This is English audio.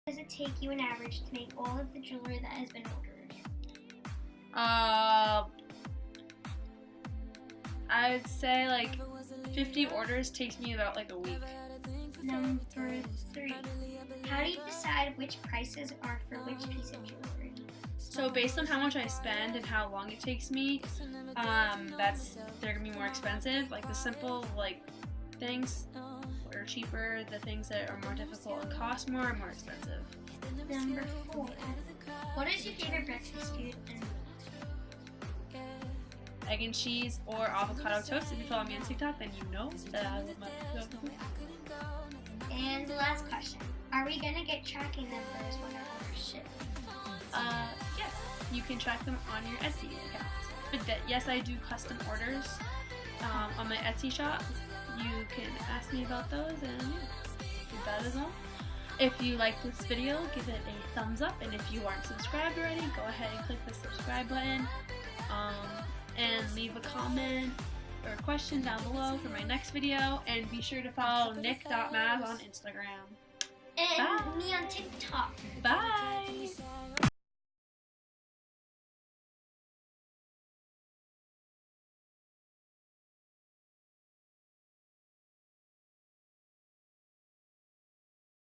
Does it take you an average to make all of the jewelry that has been ordered? I would say like 50 orders takes me about like a week. Number 3. How do you decide which prices are for which piece of jewelry? So based on how much I spend and how long it takes me, they're gonna be more expensive. Like the simple things are cheaper. The things that are more difficult and cost more are more expensive. Number 4. What is your favorite breakfast food and Egg and cheese or avocado toast. If you follow me on TikTok, then you know that I love my avocado toast. And the last question. Are we gonna get tracking numbers when our orders ship? Yes, you can track them on your Etsy account. But yes, I do custom orders on my Etsy shop. You can ask me about those, and yeah, that is all. If you like this video, give it a thumbs up, and if you aren't subscribed already, go ahead and click the subscribe button, and leave a comment or a question down below for my next video, and be sure to follow nick.maz on Instagram. And me on TikTok. Bye!